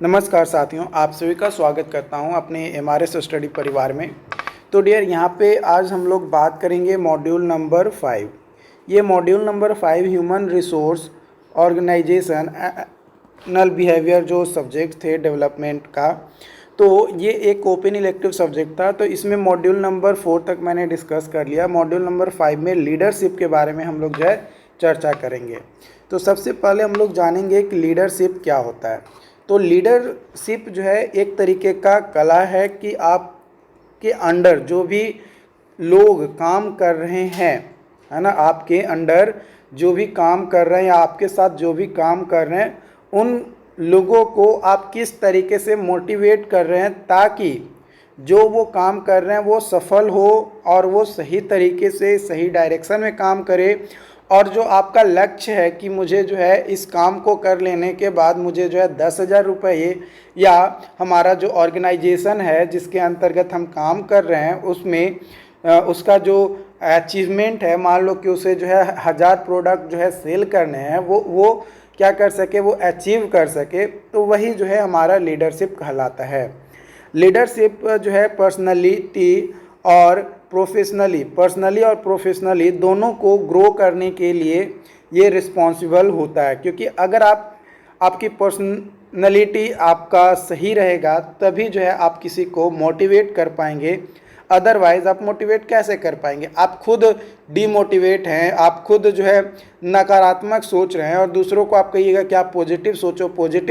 नमस्कार साथियों, आप सभी का स्वागत करता हूं अपने एमआरएस स्टडी परिवार में। तो डियर, यहां पे आज हम लोग बात करेंगे मॉड्यूल नंबर 5। ये module number 5 human resource organisational behaviour जो सब्जेक्ट थे डेवलपमेंट का, तो ये एक ओपन इलेक्टिव सब्जेक्ट था। तो इसमें मॉड्यूल नंबर 4 तक मैंने डिस्कस कर लिया। मॉड्यूल नंबर 5 में लीडरशिप के बारे में हम लोग जो है चर्चा करेंगे। तो सबसे पहले हम लोग जानेंगे कि लीडरशिप क्या होता है। तो लीडरशिप जो है एक तरीके का कला है कि आपके अंडर जो भी लोग काम कर रहे हैं, है ना, आपके अंडर जो भी काम कर रहे हैं या आपके साथ जो भी काम कर रहे हैं, उन लोगों को आप किस तरीके से मोटिवेट कर रहे हैं ताकि जो वो काम कर रहे हैं वो सफल हो और वो सही तरीके से सही डायरेक्शन में काम करे। और जो आपका लक्ष्य है कि मुझे जो है इस काम को कर लेने के बाद मुझे जो है 10,000 रुपये, या हमारा जो ऑर्गेनाइजेशन है जिसके अंतर्गत हम काम कर रहे हैं उसमें उसका जो अचीवमेंट है, मान लो कि उसे जो है 1000 प्रोडक्ट जो है सेल करने हैं, वो क्या कर सके, वो अचीव कर सके, तो वही जो है हमारा लीडरशिप कहलाता है। लीडरशिप जो है पर्सनली और प्रोफेशनली दोनों को ग्रो करने के लिए ये रिस्पॉन्सिबल होता है। क्योंकि अगर आपकी पर्सनैलिटी आपका सही रहेगा तभी जो है आप किसी को मोटिवेट कर पाएंगे। अदरवाइज़ आप मोटिवेट कैसे कर पाएंगे? आप खुद डीमोटिवेट हैं, आप खुद जो है नकारात्मक सोच रहे हैं और दूसरों को आप कहिएगा कि आप पॉजिटिव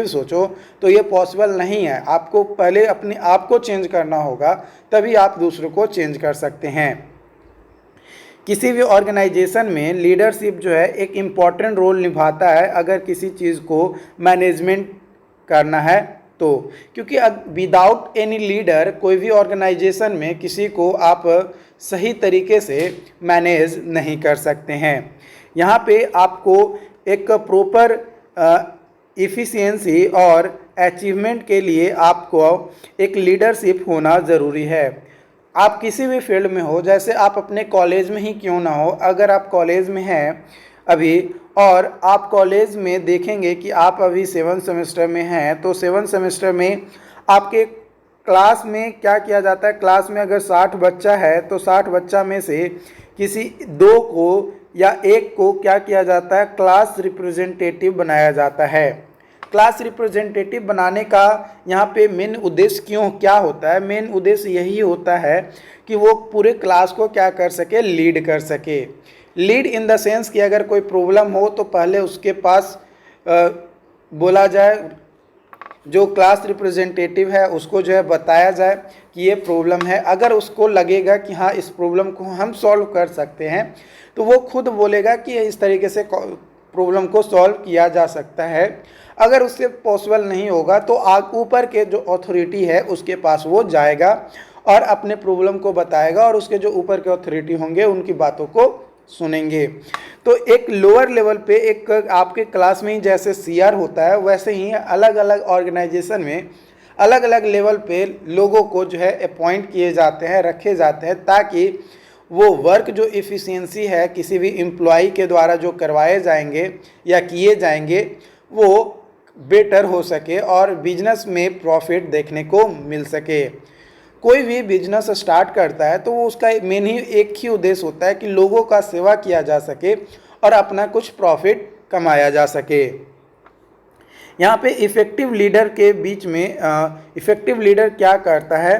सोचो, तो ये पॉसिबल नहीं है। आपको पहले अपने आप को चेंज करना होगा, तभी आप दूसरों को चेंज कर सकते हैं। किसी भी ऑर्गेनाइजेशन में लीडरशिप जो है एक इम्पॉर्टेंट रोल निभाता है अगर किसी चीज़ को मैनेजमेंट करना है तो। क्योंकि विदाउट एनी लीडर कोई भी ऑर्गेनाइजेशन में किसी को आप सही तरीके से मैनेज नहीं कर सकते हैं। यहाँ पे आपको एक प्रॉपर इफ़िशियंसी और अचीवमेंट के लिए आपको एक लीडरशिप होना ज़रूरी है। आप किसी भी फील्ड में हो, जैसे आप अपने कॉलेज में ही क्यों ना हो, अगर आप कॉलेज में हैं अभी और आप कॉलेज में देखेंगे कि आप अभी 7th सेमेस्टर में हैं, तो 7th सेमेस्टर में आपके क्लास में क्या किया जाता है, क्लास में अगर 60 बच्चा है तो 60 बच्चा में से किसी 2 को या 1 को क्या किया जाता है, क्लास रिप्रेजेंटेटिव बनाया जाता है। क्लास रिप्रेजेंटेटिव बनाने का यहाँ पे मेन उद्देश्य क्या होता है? मेन उद्देश्य यही होता है कि वो पूरे क्लास को क्या कर सके, लीड कर सके। लीड इन द सेंस कि अगर कोई प्रॉब्लम हो तो पहले उसके पास बोला जाए, जो क्लास रिप्रेजेंटेटिव है उसको जो है बताया जाए कि ये प्रॉब्लम है। अगर उसको लगेगा कि हाँ इस प्रॉब्लम को हम सॉल्व कर सकते हैं, तो वो खुद बोलेगा कि इस तरीके से प्रॉब्लम को सॉल्व किया जा सकता है। अगर उससे पॉसिबल नहीं होगा तो ऊपर के जो अथॉरिटी है उसके पास वो जाएगा और अपने प्रॉब्लम को बताएगा और उसके जो ऊपर के अथॉरिटी होंगे उनकी बातों को सुनेंगे। तो एक लोअर लेवल पे एक आपके क्लास में ही जैसे सीआर होता है, वैसे ही अलग अलग ऑर्गेनाइजेशन में अलग अलग लेवल पे लोगों को जो है अपॉइंट किए जाते हैं, रखे जाते हैं, ताकि वो वर्क जो इफ़िशियंसी है किसी भी एम्प्लॉय के द्वारा जो करवाए जाएंगे या किए जाएंगे वो बेटर हो सके और बिजनेस में प्रॉफिट देखने को मिल सके। कोई भी बिजनेस स्टार्ट करता है तो वो उसका मेन ही एक ही उद्देश्य होता है कि लोगों का सेवा किया जा सके और अपना कुछ प्रॉफिट कमाया जा सके। यहाँ पे इफ़ेक्टिव लीडर के बीच में इफ़ेक्टिव लीडर क्या करता है?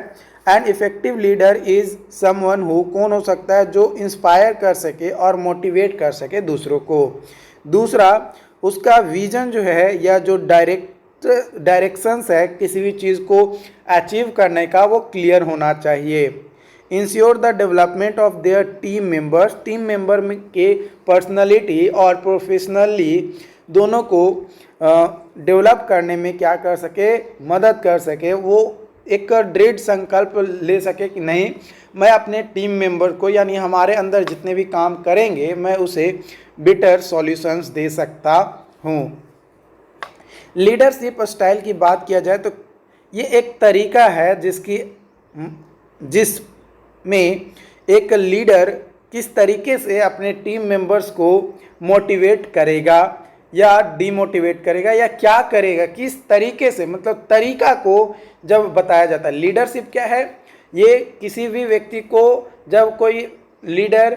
An effective leader is someone who, कौन हो सकता है? जो इंस्पायर कर सके और मोटिवेट कर सके दूसरों को। दूसरा, उसका विजन जो है या जो डायरेक्शंस है किसी भी चीज़ को अचीव करने का, वो क्लियर होना चाहिए। Ensure the development of their team members, team member के पर्सनैलिटी और प्रोफेशनली दोनों को डेवलप करने में क्या कर सके, मदद कर सके। वो एक दृढ़ संकल्प ले सके कि नहीं, मैं अपने टीम मेंबर को, यानी हमारे अंदर जितने भी काम करेंगे, मैं उसे बेटर सॉल्यूशंस दे सकता हूँ। लीडरशिप स्टाइल की बात किया जाए तो ये एक तरीका है जिसमें एक लीडर किस तरीके से अपने टीम मेंबर्स को मोटिवेट करेगा या डिमोटिवेट करेगा या क्या करेगा, किस तरीके से, मतलब तरीका को जब बताया जाता है। लीडरशिप क्या है, ये किसी भी व्यक्ति को जब कोई लीडर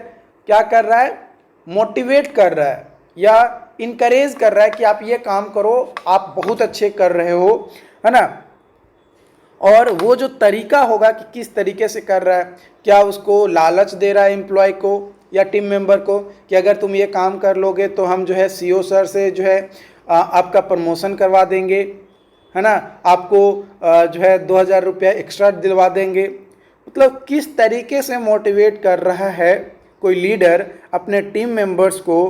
क्या कर रहा है, मोटिवेट कर रहा है या इनकरेज कर रहा है कि आप ये काम करो, आप बहुत अच्छे कर रहे हो, है ना। और वो जो तरीका होगा कि किस तरीके से कर रहा है, क्या उसको लालच दे रहा है एम्प्लॉय को या टीम मेंबर को कि अगर तुम ये काम कर लोगे तो हम जो है सीईओ सर से जो है आपका प्रमोशन करवा देंगे, है ना, आपको जो है 2,000 रुपया एक्स्ट्रा दिलवा देंगे। मतलब किस तरीके से मोटिवेट कर रहा है कोई लीडर अपने टीम मेंबर्स को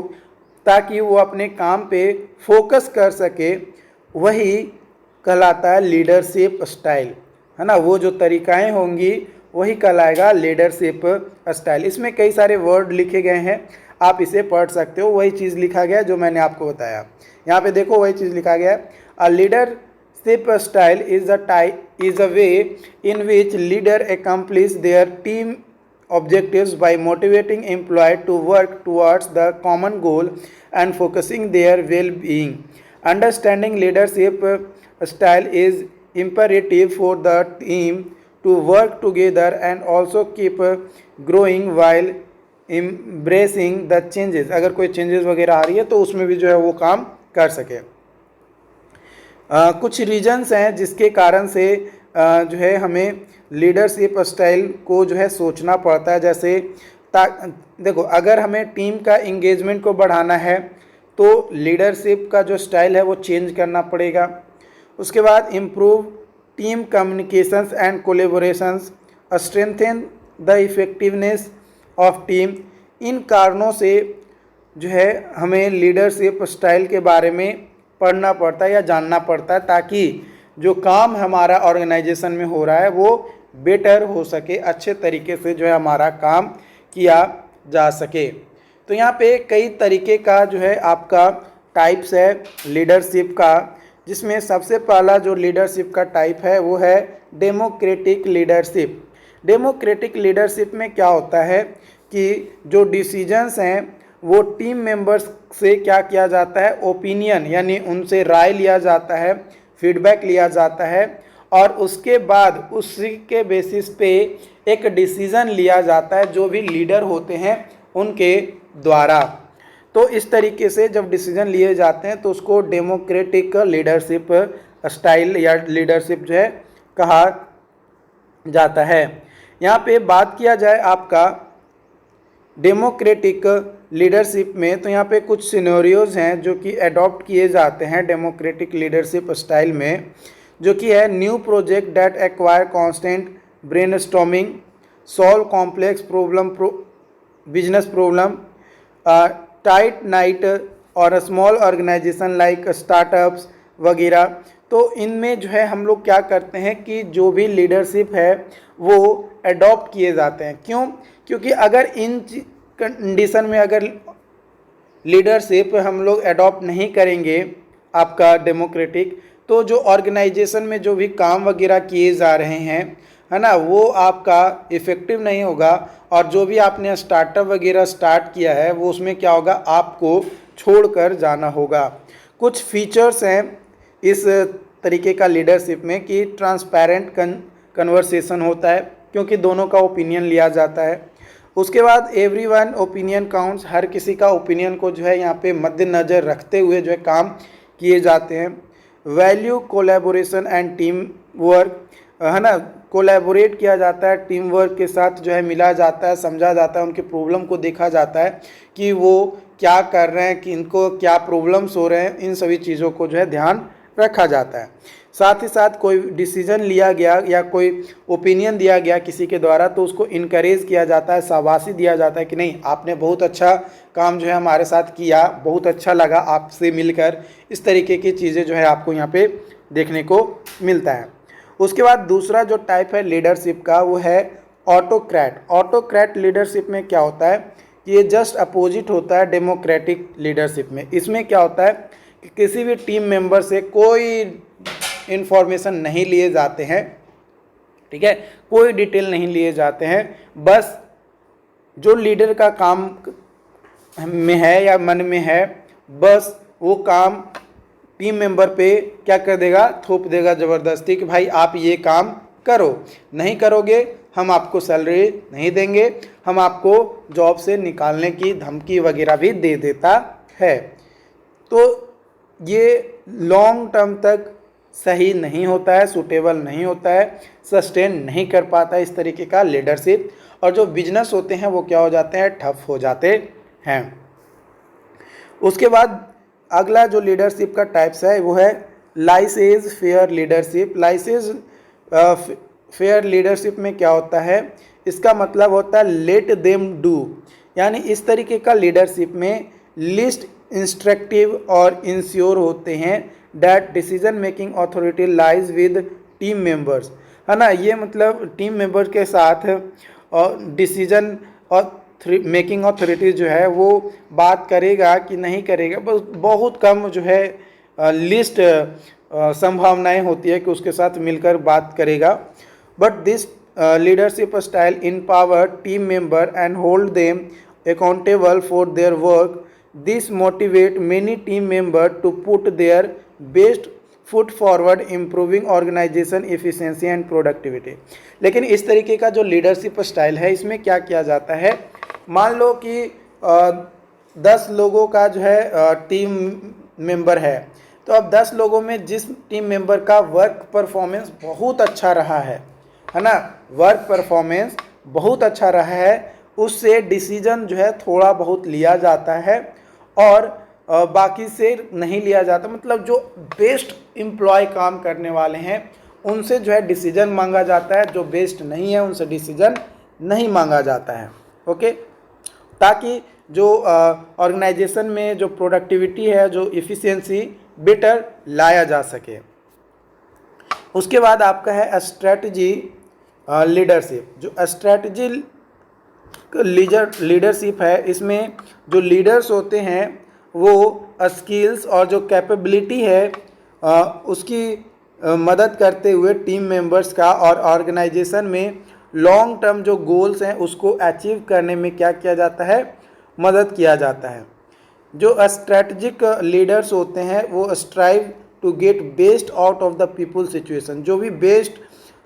ताकि वो अपने काम पे फोकस कर सके, वही कहलाता है लीडरशिप स्टाइल, है ना। वो जो तरीकाएं होंगी वही कहलाएगा लीडरशिप स्टाइल। इसमें कई सारे वर्ड लिखे गए हैं, आप इसे पढ़ सकते हो, वही चीज़ लिखा गया है जो मैंने आपको बताया। यहाँ पे देखो वही चीज़ लिखा गया है, a leadership style is a way in which leader accomplish their team objectives by motivating employee to work towards the common goal and focusing their well-being. Understanding leadership style is imperative for the team to work together and also keep growing while embracing the changes. अगर कोई changes वगैरह आ रही है तो उसमें भी जो है वो काम कर सके। कुछ रीजन्स हैं जिसके कारण से जो है हमें लीडरशिप स्टाइल को जो है सोचना पड़ता है। जैसे देखो, अगर हमें टीम का इंगेजमेंट को बढ़ाना है तो लीडरशिप का जो स्टाइल है वो चेंज करना पड़ेगा। उसके बाद improve team communications and collaborations, strengthen the effectiveness of team. इन कारणों से जो है हमें लीडरशिप स्टाइल के बारे में पढ़ना पड़ता है या जानना पड़ता है ताकि जो काम हमारा ऑर्गेनाइजेशन में हो रहा है वो बेटर हो सके, अच्छे तरीके से जो है हमारा काम किया जा सके। तो यहाँ पे कई तरीके का जो है आपका टाइप्स है लीडरशिप का, जिसमें सबसे पहला जो लीडरशिप का टाइप है वो है डेमोक्रेटिक लीडरशिप। डेमोक्रेटिक लीडरशिप में क्या होता है कि जो डिसीजंस हैं वो टीम मेंबर्स से क्या किया जाता है, ओपिनियन यानी उनसे राय लिया जाता है, फीडबैक लिया जाता है और उसके बाद उसी के बेसिस पे एक डिसीज़न लिया जाता है जो भी लीडर होते हैं उनके द्वारा। तो इस तरीके से जब डिसीजन लिए जाते हैं तो उसको डेमोक्रेटिक लीडरशिप स्टाइल या लीडरशिप जो है कहा जाता है। यहाँ पे बात किया जाए आपका डेमोक्रेटिक लीडरशिप में, तो यहाँ पे कुछ सिनेरियोज हैं जो कि अडॉप्ट किए जाते हैं डेमोक्रेटिक लीडरशिप स्टाइल में, जो कि है new project that acquire constant brainstorming, solve complex problem business problem, tight night और स्मॉल ऑर्गेनाइजेशन लाइक स्टार्टअप्स वगैरह। तो इनमें जो है हम लोग क्या करते हैं कि जो भी लीडरशिप है वो अडॉप्ट किए जाते हैं। क्यों? क्योंकि अगर इन कंडीशन में अगर लीडरशिप हम लोग अडॉप्ट नहीं करेंगे आपका डेमोक्रेटिक, तो जो ऑर्गेनाइजेशन में जो भी काम वगैरह किए जा रहे हैं, है ना, वो आपका इफ़ेक्टिव नहीं होगा और जो भी आपने स्टार्टअप वगैरह स्टार्ट किया है वो उसमें क्या होगा, आपको छोड़कर जाना होगा। कुछ फीचर्स हैं इस तरीके का लीडरशिप में कि ट्रांसपेरेंट कन्वर्सेशन होता है क्योंकि दोनों का ओपिनियन लिया जाता है। उसके बाद एवरीवन ओपिनियन काउंट्स, हर किसी का ओपिनियन को जो है यहाँ पे मद्देनज़र रखते हुए जो है काम किए जाते हैं। Value collaboration and team work, है ना, कोलैबोरेट किया जाता है, टीम वर्क के साथ जो है मिला जाता है, समझा जाता है, उनके प्रॉब्लम को देखा जाता है कि वो क्या कर रहे हैं, कि इनको क्या प्रॉब्लम्स हो रहे हैं, इन सभी चीज़ों को जो है ध्यान रखा जाता है। साथ ही साथ कोई डिसीजन लिया गया या कोई ओपिनियन दिया गया किसी के द्वारा तो उसको इनकरेज किया जाता है, शाबाशी दिया जाता है कि नहीं आपने बहुत अच्छा काम जो है हमारे साथ किया, बहुत अच्छा लगा आपसे मिलकर। इस तरीके की चीज़ें जो है आपको यहाँ पे देखने को मिलता है। उसके बाद दूसरा जो टाइप है लीडरशिप का वो है ऑटोक्रेट। ऑटोक्रेट लीडरशिप में क्या होता है कि ये जस्ट अपोजिट होता है डेमोक्रेटिक लीडरशिप में। इसमें क्या होता है कि किसी भी टीम मेंबर से कोई इन्फॉर्मेशन नहीं लिए जाते हैं, ठीक है, कोई डिटेल नहीं लिए जाते हैं, बस जो लीडर का काम में है या मन में है बस वो काम टीम मेंबर पे क्या कर देगा, थोप देगा ज़बरदस्ती कि भाई आप ये काम करो, नहीं करोगे हम आपको सैलरी नहीं देंगे, हम आपको जॉब से निकालने की धमकी वगैरह भी दे देता है। तो ये लॉन्ग टर्म तक सही नहीं होता है, सूटेबल नहीं होता है, सस्टेन नहीं कर पाता इस तरीके का लीडरशिप, और जो बिजनेस होते हैं वो क्या हो जाते हैं, ठप हो जाते हैं। उसके बाद अगला जो लीडरशिप का टाइप्स है वो है लाइसेज फेयर लीडरशिप। लाइसेज फेयर लीडरशिप में क्या होता है, इसका मतलब होता है लेट देम डू, यानी इस तरीके का लीडरशिप में लिस्ट इंस्ट्रक्टिव और इंश्योर होते हैं that decision making authority lies with team members, है ना। ये मतलब टीम मेंबर्स के साथ और डिसीजन और मेकिंग अथॉरिटी जो है वो बात करेगा कि नहीं करेगा, बस बहुत कम जो है लिस्ट संभावनाएं होती है कि उसके साथ मिलकर बात करेगा। But this leadership style empower team member and hold them accountable for their work. This motivate many team members to put their best foot forward, improving organization efficiency and productivity. लेकिन इस तरीके का जो लीडरशिप स्टाइल है इसमें क्या किया जाता है, मान लो कि 10 लोगों का जो है टीम मेंबर है, तो अब 10 लोगों में जिस टीम मेंबर का वर्क परफॉर्मेंस बहुत अच्छा रहा है ना, वर्क परफॉर्मेंस बहुत अच्छा रहा है, उससे डिसीजन जो है थोड़ा बहुत लिया जाता है और बाकी से नहीं लिया जाता। मतलब जो बेस्ट एम्प्लॉय काम करने वाले हैं उनसे जो है डिसीजन मांगा जाता है, जो बेस्ट नहीं है उनसे डिसीजन नहीं मांगा जाता है। ओके, ताकि जो ऑर्गेनाइजेशन में जो प्रोडक्टिविटी है, जो इफ़िशियंसी बेटर लाया जा सके। उसके बाद आपका है स्ट्रेटजी लीडरशिप। जो स्ट्रेटजी लीडरशिप है, इसमें जो लीडर्स होते हैं वो स्किल्स और जो कैपेबिलिटी है उसकी मदद करते हुए टीम मेंबर्स का और ऑर्गेनाइजेशन में लॉन्ग टर्म जो गोल्स हैं उसको अचीव करने में क्या किया जाता है, मदद किया जाता है। जो स्ट्रेटजिक लीडर्स होते हैं वो strive to get best out of the people situation. जो भी बेस्ट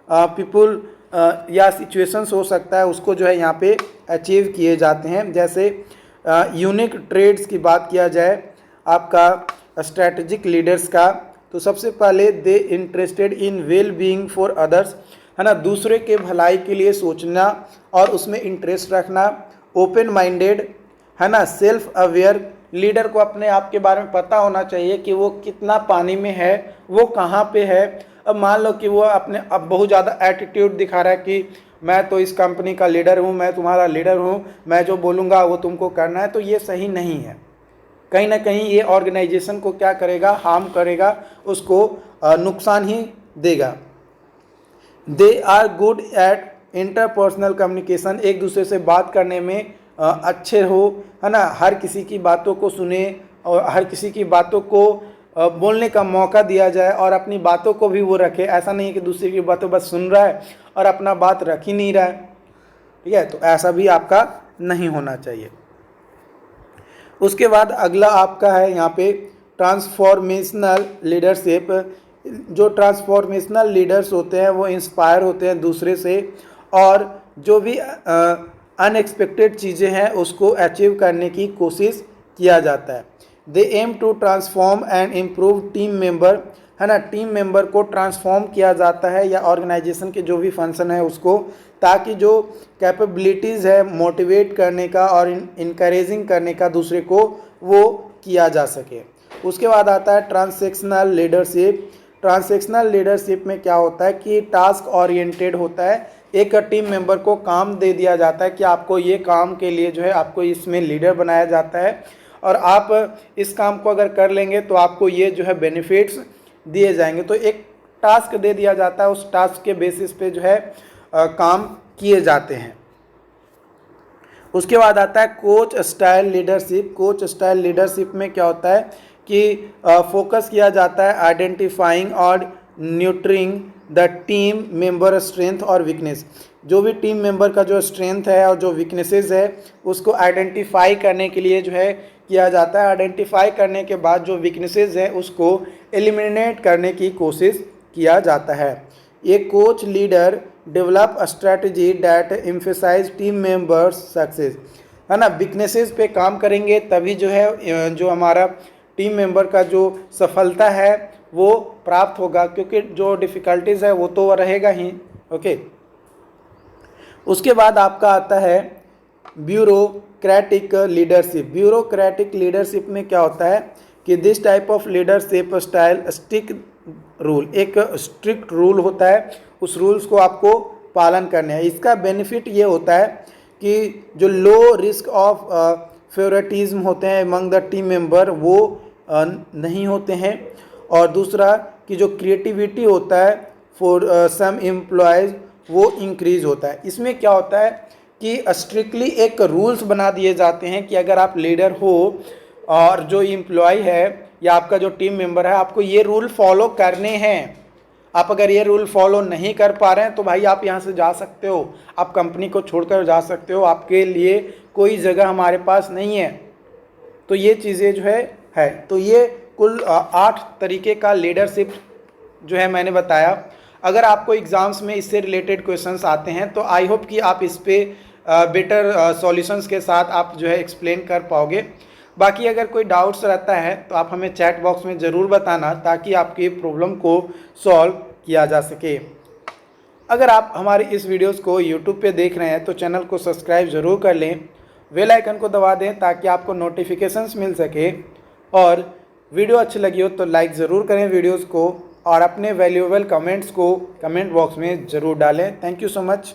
पीपल या सिचुएशंस हो सकता है उसको जो है यहाँ पे अचीव किए जाते हैं। जैसे यूनिक ट्रेड्स की बात किया जाए आपका स्ट्रेटजिक लीडर्स का, तो सबसे पहले they interested in well being for others, है ना, दूसरे के भलाई के लिए सोचना और उसमें इंटरेस्ट रखना। ओपन माइंडेड, है ना, सेल्फ अवेयर, लीडर को अपने आप के बारे में पता होना चाहिए कि वो कितना पानी में है, वो कहाँ पे है। अब मान लो कि वो अपने अब बहुत ज़्यादा एटीट्यूड दिखा रहा है कि मैं तो इस कंपनी का लीडर हूँ, मैं तुम्हारा लीडर हूँ, मैं जो बोलूँगा वो तुमको करना है, तो ये सही नहीं है। कहीं ना कहीं ये ऑर्गेनाइजेशन को क्या करेगा, हार्म करेगा, उसको नुकसान ही देगा। They are good at interpersonal communication, एक दूसरे से बात करने में अच्छे हो, है ना, हर किसी की बातों को सुने और हर किसी की बातों को बोलने का मौका दिया जाए और अपनी बातों को भी वो रखे। ऐसा नहीं है कि दूसरे की बातों बस सुन रहा है और अपना बात रख ही नहीं रहा है, ठीक है, तो ऐसा भी आपका नहीं होना चाहिए। उसके बाद अगला आपका है यहाँ पे ट्रांसफॉर्मेशनल लीडरशिप। जो ट्रांसफॉर्मेशनल लीडर्स होते हैं वो इंस्पायर होते हैं दूसरे से और जो भी अनएक्सपेक्टेड चीज़ें हैं उसको अचीव करने की कोशिश किया जाता है। They aim to transform and improve team member, है ना, टीम मेंबर को ट्रांसफॉर्म किया जाता है या ऑर्गेनाइजेशन के जो भी फंक्शन है उसको, ताकि जो कैपेबिलिटीज़ है मोटिवेट करने का और इनकरेजिंग करने का दूसरे को, वो किया जा सके। उसके बाद आता है ट्रांसैक्शनल लीडरशिप। ट्रांसैक्शनल लीडरशिप में क्या होता है कि टास्क ओरिएंटेड होता है। एक टीम मेंबर को काम दे दिया जाता है कि आपको ये काम के लिए जो है आपको इसमें लीडर बनाया जाता है और आप इस काम को अगर कर लेंगे तो आपको ये जो है बेनिफिट्स दिए जाएंगे। तो एक टास्क दे दिया जाता है, उस टास्क के बेसिस पे जो है काम किए जाते हैं। उसके बाद आता है coach style leadership. Coach style leadership में क्या होता है कि फोकस किया जाता है आइडेंटिफाइंग और न्यूट्रिंग द टीम मेंबर स्ट्रेंथ और वीकनेस। जो भी टीम मेंबर का जो स्ट्रेंथ है और जो वीकनेसेस है उसको आइडेंटिफाई करने के लिए जो है किया जाता है। आइडेंटिफाई करने के बाद जो वीकनेसेस है उसको एलिमिनेट करने की कोशिश किया जाता है। A coach leader develop a strategy that emphasise team members success, है ना। वीकनेसेस पे काम करेंगे तभी जो है जो हमारा टीम मेंबर का जो सफलता है वो प्राप्त होगा, क्योंकि जो डिफ़िकल्टीज़ है वो तो रहेगा ही। ओके, उसके बाद आपका आता है ब्यूरोक्रेटिक लीडरशिप। ब्यूरोक्रेटिक लीडरशिप में क्या होता है कि this type of leadership style stick rule, एक स्ट्रिक्ट रूल होता है, उस रूल्स को आपको पालन करना है। इसका बेनिफिट ये होता है कि जो लो रिस्क ऑफ फेवरेटिज्म होते हैं अमंग द टीम मेंबर वो नहीं होते हैं, और दूसरा कि जो क्रिएटिविटी होता है फॉर सम एम्प्लॉयज़ वो इंक्रीज होता है। इसमें क्या होता है कि स्ट्रिक्टली एक रूल्स बना दिए जाते हैं कि अगर आप लीडर हो और जो एम्प्लॉय है या आपका जो टीम मेंबर है आपको ये रूल फॉलो करने हैं। आप अगर ये रूल फॉलो नहीं कर पा रहे हैं तो भाई आप यहाँ से जा सकते हो, आप कंपनी को छोड़कर जा सकते हो, आपके लिए कोई जगह हमारे पास नहीं है। तो ये चीज़ें जो है तो ये कुल 8 तरीके का लीडरशिप जो है मैंने बताया। अगर आपको एग्ज़ाम्स में इससे रिलेटेड क्वेश्चंस आते हैं तो आई होप कि आप इस पे बेटर सॉल्यूशंस के साथ आप जो है एक्सप्लेन कर पाओगे। बाकी अगर कोई डाउट्स रहता है तो आप हमें चैट बॉक्स में ज़रूर बताना ताकि आपकी प्रॉब्लम को सॉल्व किया जा सके। अगर आप हमारे इस वीडियोस को यूट्यूब पे देख रहे हैं तो चैनल को सब्सक्राइब ज़रूर कर लें, बेल आइकन को दबा दें ताकि आपको नोटिफिकेशंस मिल सके, और वीडियो अच्छी लगी हो तो लाइक ज़रूर करें वीडियोज़ को, और अपने वैल्यूएबल कमेंट्स को कमेंट बॉक्स में ज़रूर डालें। Thank you so much.